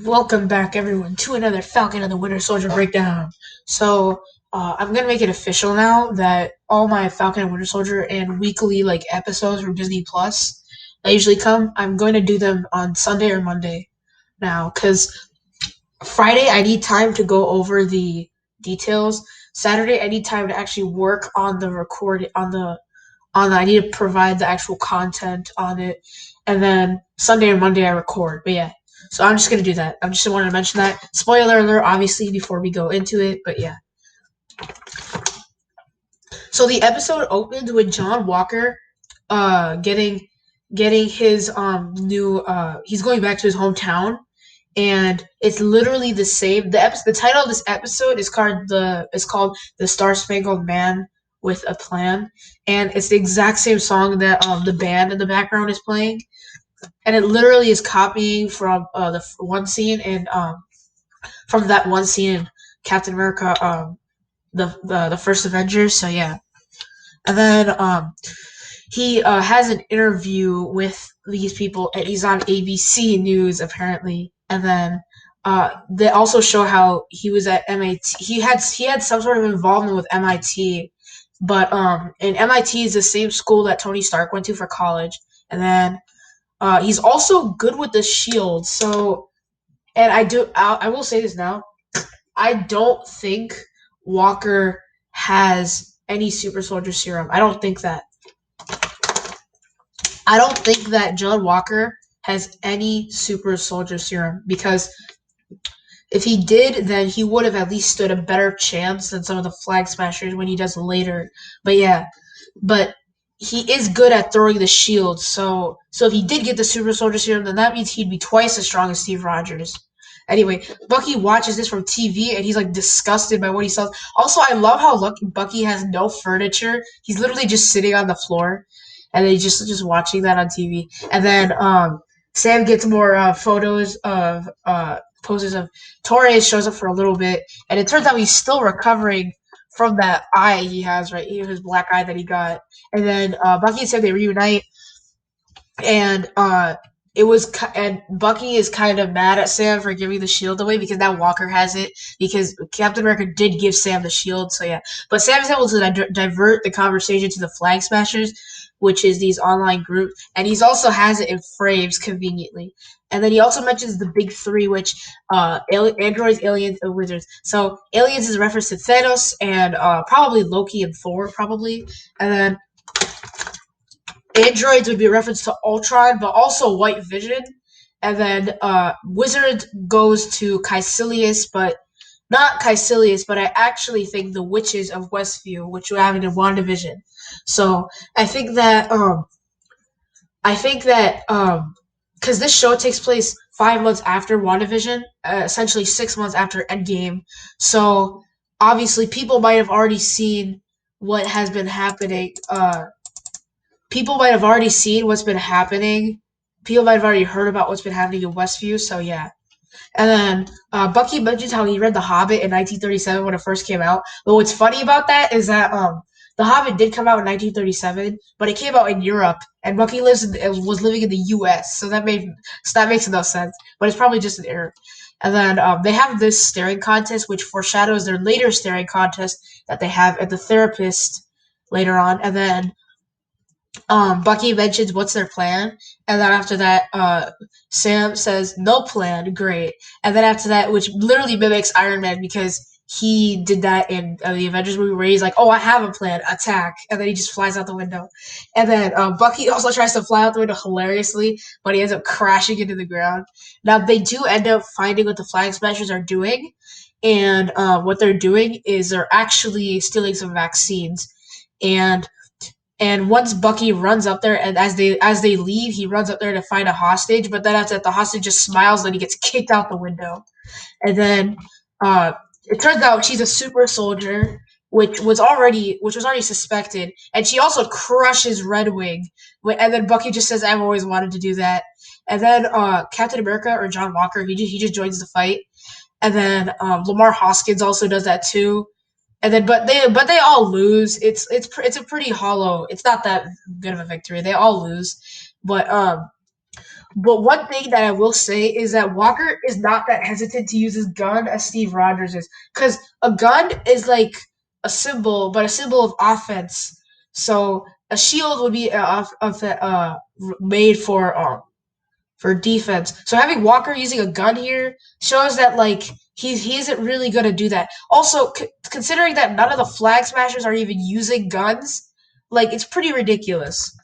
Welcome back, everyone, to another Falcon and the Winter Soldier breakdown. I'm gonna make it official now that all my Falcon and Winter Soldier and weekly episodes from Disney Plus that usually come, I'm going to do them on Sunday or Monday now, because Friday I need time to go over the details. Saturday I need time to actually work on the record on I need to provide the actual content on it, and then Sunday or Monday I record. But yeah, so I'm just gonna do that. I just wanted to mention that. Spoiler alert, obviously, before we go into it. But yeah, so the episode opens with John Walker, getting his new he's going back to his hometown, and it's literally the same. The title of this episode is called the Star Spangled Man with a Plan, and it's the exact same song that the band in the background is playing, and it literally is copying from the one scene and from that one scene in Captain America, the first Avengers. So yeah, and then he has an interview with these people, and he's on ABC News apparently. And then they also show how he was at MIT. He had some sort of involvement with MIT, but and MIT is the same school that Tony Stark went to for college. And then he's also good with the shield. So, and I will say this now. I don't think Walker has any super soldier serum. I don't think that John Walker has any super soldier serum, because if he did, then he would have at least stood a better chance than some of the flag smashers when he does later. But yeah, but he is good at throwing the shield. So if he did get the super soldier serum, then that means he'd be twice as strong as Steve Rogers. Anyway, Bucky watches this from TV and he's like disgusted by what he saw. Also, I love how Bucky has no furniture. He's literally just sitting on the floor, and then he's just watching that on TV. And then Sam gets more photos of poses of Torres, shows up for a little bit, and it turns out he's still recovering from that eye he has, right? His black eye that he got. And then Bucky and Sam, they reunite, and and Bucky is kind of mad at Sam for giving the shield away because now Walker has it, because Captain America did give Sam the shield. So yeah, but Sam is able to divert the conversation to the Flag Smashers, which is these online groups, and he's also has it in frames conveniently. And then he also mentions the big three, which androids, aliens, and wizards. So aliens is a reference to Thanos and probably Loki and Thor, probably. And then androids would be a reference to Ultron, but also White Vision. And then Wizard goes to Caecilius, but not Caecilius, but I actually think the witches of Westview, which would happen in WandaVision. So I think that because this show takes place 5 months after WandaVision, essentially 6 months after Endgame. So obviously people might have already seen what has been happening. People might have already seen what's been happening. People might have already heard about what's been happening in Westview. So yeah. And then Bucky mentions how he read The Hobbit in 1937 when it first came out. But what's funny about that is that The Hobbit did come out in 1937, but it came out in Europe, and Bucky was living in the U.S. So that makes no sense. But it's probably just an error. And then they have this staring contest, which foreshadows their later staring contest that they have at the therapist later on. And then Bucky mentions what's their plan, and then after that, Sam says no plan, great. And then after that, which literally mimics Iron Man because he did that in the Avengers movie where he's like, "Oh, I have a plan, attack," and then he just flies out the window. And then Bucky also tries to fly out the window hilariously, but he ends up crashing into the ground. Now they do end up finding what the Flag Smashers are doing, and what they're doing is they're actually stealing some vaccines, and once Bucky runs up there, and as they leave, he runs up there to find a hostage. But then after that, the hostage just smiles, and he gets kicked out the window. And then it turns out she's a super soldier, which was already suspected, and she also crushes Red Wing. And then Bucky just says, "I've always wanted to do that." And then Captain America or John Walker, he just joins the fight. And then Lamar Hoskins also does that too. And then, but they all lose. It's a pretty hollow. It's not that good of a victory. They all lose, but But one thing that I will say is that Walker is not that hesitant to use his gun as Steve Rogers is, because a gun is like a symbol, but a symbol of offense. So a shield would be made for defense. So having Walker using a gun here shows that like he isn't really gonna do that. Also, considering that none of the Flag Smashers are even using guns, like it's pretty ridiculous.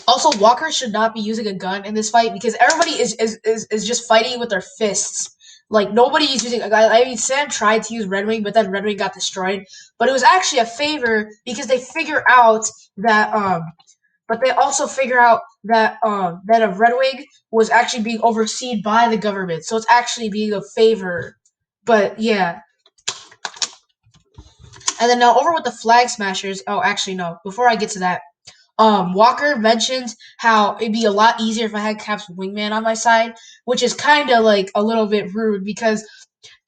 Also, Walker should not be using a gun in this fight because everybody is just fighting with their fists. Like nobody is using a gun. I mean, Sam tried to use Red Wing, but then Red Wing got destroyed. But it was actually a favor because they figure out that but they also figure out that a Red Wing was actually being overseen by the government, so it's actually being a favor. But yeah, and then now over with the Flag Smashers. Oh, actually no. Before I get to that, Walker mentioned how it'd be a lot easier if I had Cap's wingman on my side, which is kind of like a little bit rude because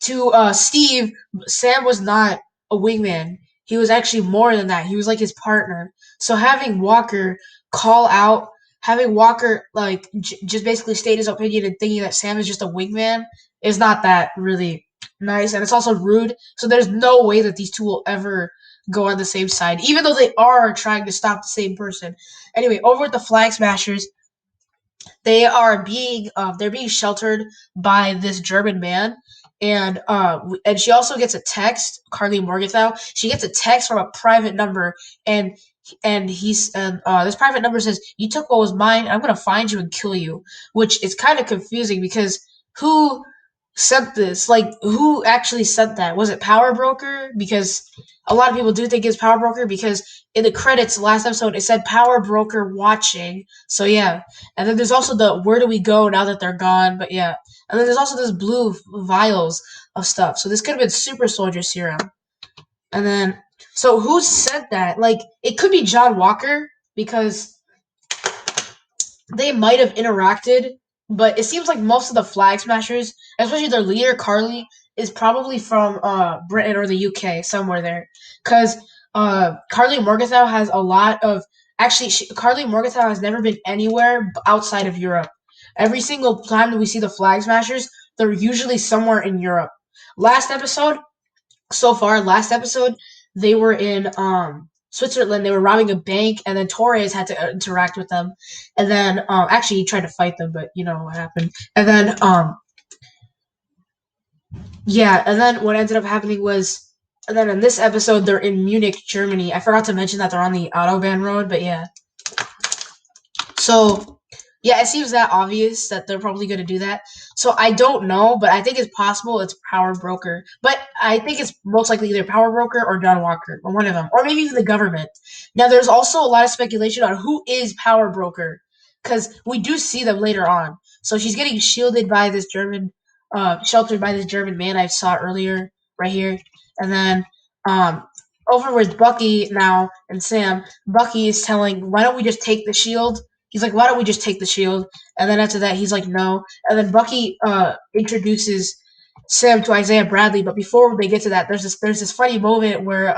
to Steve, Sam was not a wingman. He was actually more than that. He was like his partner. So having Walker call out, having Walker like just basically state his opinion and thinking that Sam is just a wingman is not that really nice, and it's also rude. So there's no way that these two will ever go on the same side, even though they are trying to stop the same person. Anyway, over at the Flag Smashers, they're being sheltered by this German man, and she also gets a text. Carly Morgenthau, she gets a text from a private number, and this private number says, "You took what was mine. I'm gonna find you and kill you," which is kind of confusing because who sent this? Like, who actually sent that? Was it Power Broker? Because a lot of people do think it's Power Broker because in the credits last episode it said Power Broker watching. So yeah, and then there's also the where do we go now that they're gone? But yeah. And then there's also this blue vials of stuff. So this could have been Super Soldier Serum. And then so who sent that? Like it could be John Walker because they might have interacted, but it seems like most of the Flag Smashers, especially their leader Carly, is probably from Britain or the UK, somewhere there. Because Carly Morgenthau has a lot of Carly Morgenthau has never been anywhere outside of Europe. Every single time that we see the Flag Smashers, they're usually somewhere in Europe. Last episode, last episode, they were in Switzerland. They were robbing a bank, and then Torres had to interact with them. And then actually he tried to fight them, but you know what happened. And then yeah, and then what ended up happening was, and then in this episode they're in Munich, Germany. I forgot to mention that they're on the Autobahn road, but yeah. So, yeah, it seems that obvious that they're probably going to do that. So I don't know, but I think it's possible it's Power Broker. But I think it's most likely either Power Broker or John Walker, or one of them, or maybe even the government. Now, there's also a lot of speculation on who is Power Broker, because we do see them later on. So she's getting sheltered by this German man I saw earlier, right here, and then um, over with Bucky now and Sam. Bucky is telling, "Why don't we just take the shield?" He's like, "Why don't we just take the shield?" And then after that, he's like, "No." And then Bucky introduces Sam to Isaiah Bradley. But before they get to that, there's this funny moment where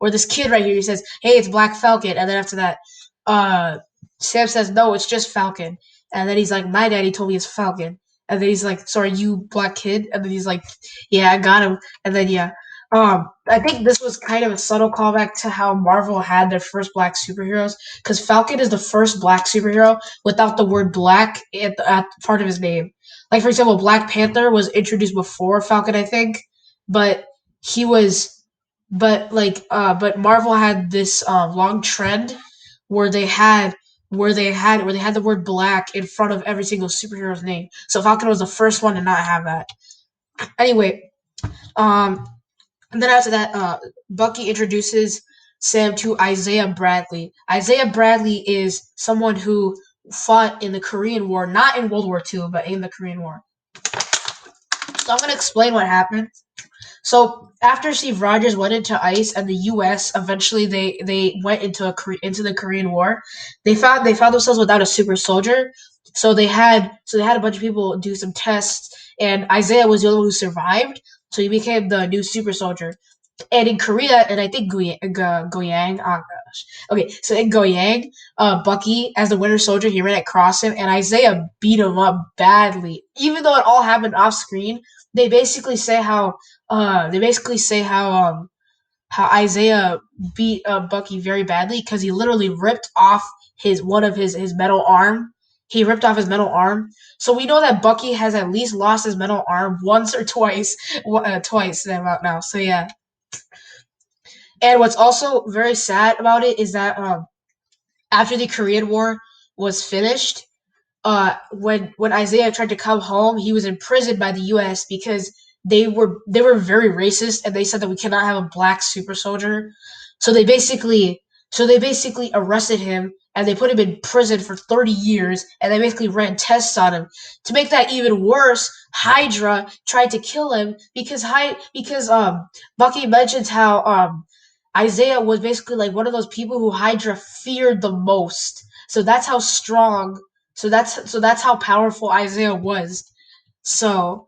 this kid right here he says, "Hey, it's Black Falcon," and then after that, uh, Sam says, "No, it's just Falcon." And then he's like, "My daddy told me it's Falcon." And then he's like, "So are you Black Kid?" And then he's like, "Yeah, I got him." And then yeah, I think this was kind of a subtle callback to how Marvel had their first black superheroes, because Falcon is the first black superhero without the word black at part of his name. Like for example, Black Panther was introduced before Falcon, I think, but he was, but Marvel had this long trend where they had the word black in front of every single superhero's name. So Falcon was the first one to not have that. Anyway, um, and then after that, Bucky introduces Sam to Isaiah Bradley. Isaiah Bradley is someone who fought in the Korean War, not in World War II, but in the Korean War. So I'm going to explain what happened. So after Steve Rogers went into ICE and the U.S. eventually they went into the Korean War, they found themselves without a super soldier. So they had a bunch of people do some tests, and Isaiah was the only one who survived. So he became the new super soldier. And in Korea, and I think Goyang, gosh. Okay, so in Goyang, Bucky, as the Winter Soldier, he ran across him, and Isaiah beat him up badly. Even though it all happened off screen, they basically say how Isaiah beat Bucky very badly because he literally ripped off his one of his metal arm. He ripped off his metal arm. So we know that Bucky has at least lost his metal arm once or twice, twice about now. So yeah. And what's also very sad about it is that after the Korean War was finished, when Isaiah tried to come home, he was imprisoned by the U.S. because they were very racist and they said that we cannot have a black super soldier. So they basically arrested him and they put him in prison for 30 years and they basically ran tests on him. To make that even worse, Hydra tried to kill him because Bucky mentions how Isaiah was basically like one of those people who Hydra feared the most. So that's how strong so that's how powerful Isaiah was. So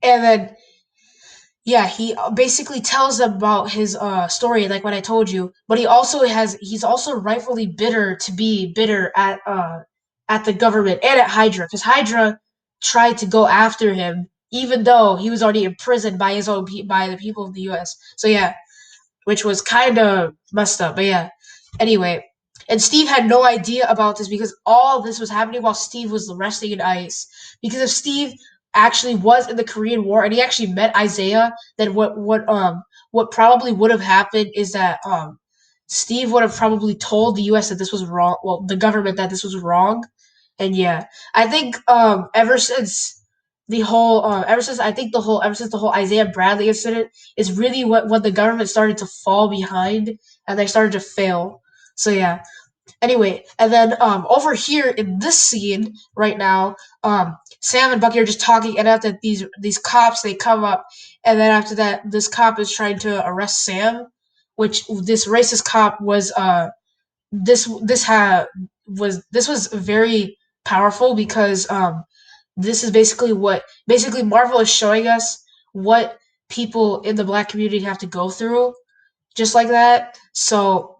and then yeah, he basically tells them about his story, like what I told you. But he's also rightfully bitter to be bitter at the government and at Hydra, because Hydra tried to go after him, even though he was already imprisoned by by the people of the U.S. So yeah, which was kind of messed up. But yeah, anyway, and Steve had no idea about this because all this was happening while Steve was resting in ice. Because if Steve actually was in the Korean War and he actually met Isaiah, then what probably would have happened is that Steve would have probably told the U.S. that this was wrong. Well, the government that this was wrong, and yeah, I think ever since the whole Isaiah Bradley incident is really what the government started to fall behind and they started to fail. So yeah. Anyway, and then over here in this scene right now, Sam and Bucky are just talking, and after these cops they come up, and then after that, this cop is trying to arrest Sam, which this racist cop was this was very powerful because this is basically Marvel is showing us what people in the black community have to go through just like that. So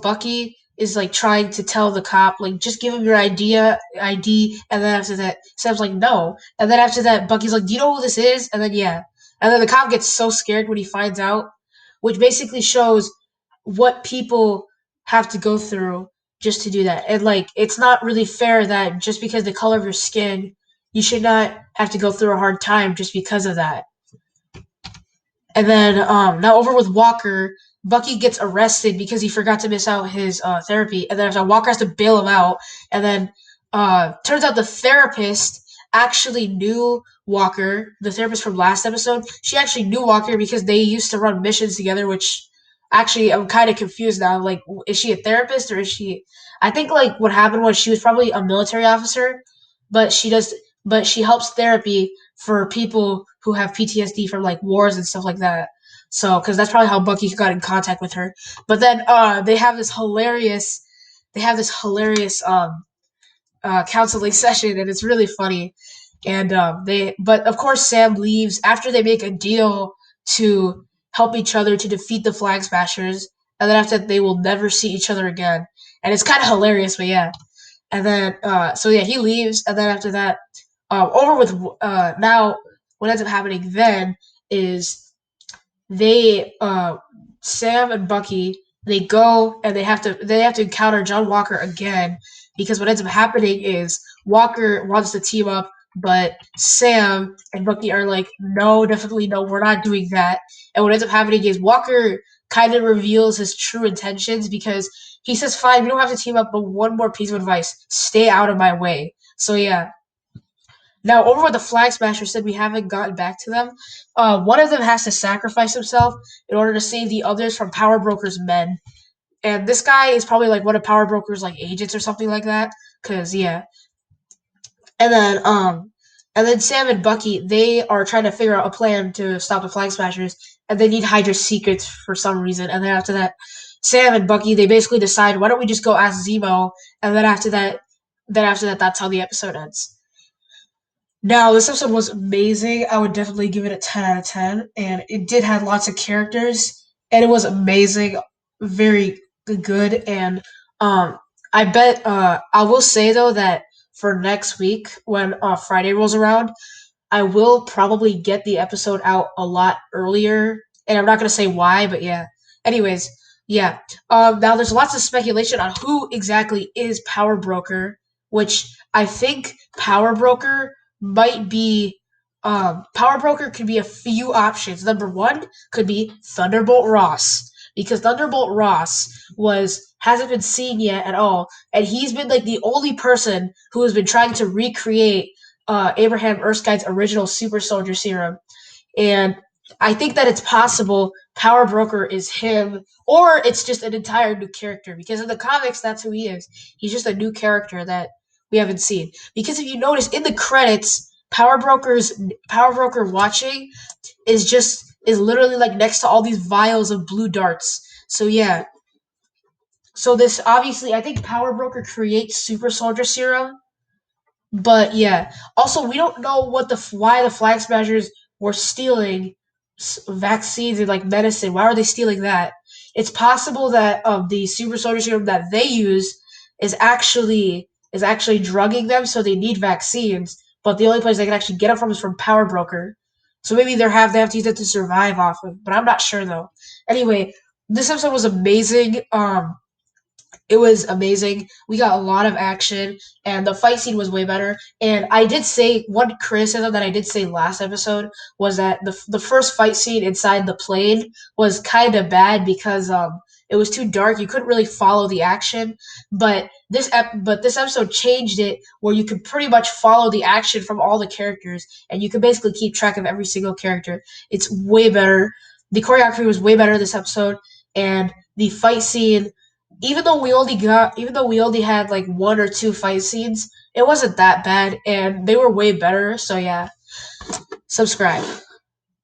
Bucky is like trying to tell the cop like just give him your ID, and then after that Sam's like no, and then after that Bucky's like do you know who this is, and then yeah, and then the cop gets so scared when he finds out, which basically shows what people have to go through just to do that. And like it's not really fair that just because the color of your skin, you should not have to go through a hard time just because of that. And then now over with Walker, Bucky gets arrested because he forgot to miss out his therapy, and then after Walker has to bail him out, and then turns out the therapist actually knew Walker, the therapist from last episode. She actually knew Walker because they used to run missions together, which actually I'm kind of confused now. Like, is she a therapist or is she? I think like what happened was she was probably a military officer, but she helps therapy for people who have PTSD from like wars and stuff like that. So, because that's probably how Bucky got in contact with her. But then they have this hilarious counseling session, and it's really funny. And but of course, Sam leaves after they make a deal to help each other to defeat the Flag Smashers, and then after that, they will never see each other again. And it's kind of hilarious, but yeah. And then, so yeah, he leaves, and then after that, over with now, what ends up happening then is they Sam and Bucky they go and they have to encounter John Walker again because what ends up happening is Walker wants to team up, but Sam and Bucky are like, no, definitely no, we're not doing that. And what ends up happening is Walker kind of reveals his true intentions because he says, fine, we don't have to team up, but one more piece of advice, stay out of my way. So yeah, now, over what the Flag Smasher said, we haven't gotten back to them. One of them has to sacrifice himself in order to save the others from Power Broker's men. And this guy is probably like one of Power Broker's like agents or something like that. Cause yeah, and then Sam and Bucky they are trying to figure out a plan to stop the Flag Smashers, and they need Hydra's secrets for some reason. And then after that, Sam and Bucky they basically decide why don't we just go ask Zemo, and then after that, that's how the episode ends. Now, this episode was amazing. I would definitely give it a 10 out of 10. And it did have lots of characters. and it was amazing, very good. And I bet I will say though that for next week when Friday rolls around, I will probably get the episode out a lot earlier, and I'm not gonna say why, but yeah. Anyways, yeah. Now there's lots of speculation on who exactly is Power Broker, which I think Power Broker might be. Power Broker could be a few options. Number one could be Thunderbolt Ross, because Thunderbolt Ross was hasn't been seen yet at all, and he's been like the only person who has been trying to recreate Abraham Erskine's original super soldier serum. And I think that it's possible Power Broker is him, or it's just an entire new character. Because in the comics, that's who he is. He's just a new character that we haven't seen. Because if you notice in the credits, Power Broker watching is literally like next to all these vials of blue darts. So yeah. So this obviously, I think Power Broker creates super soldier serum, but yeah, also we don't know what the why the Flag Smashers were stealing vaccines and like medicine. Why are they stealing that? It's possible that the super soldier serum that they use is actually drugging them, so they need vaccines. But the only place they can actually get them from is from Power Broker. So maybe they have to use it to survive off of. But I'm not sure though. Anyway, this episode was amazing. It was amazing. We got a lot of action, and the fight scene was way better. And I did say one criticism that I did say last episode was that the first fight scene inside the plane was kind of bad because it was too dark. You couldn't really follow the action. But this episode changed it where you could pretty much follow the action from all the characters, and you could basically keep track of every single character. It's way better. The choreography was way better this episode, and the fight scene, even though we only had like one or two fight scenes, it wasn't that bad, and they were way better. So yeah, subscribe.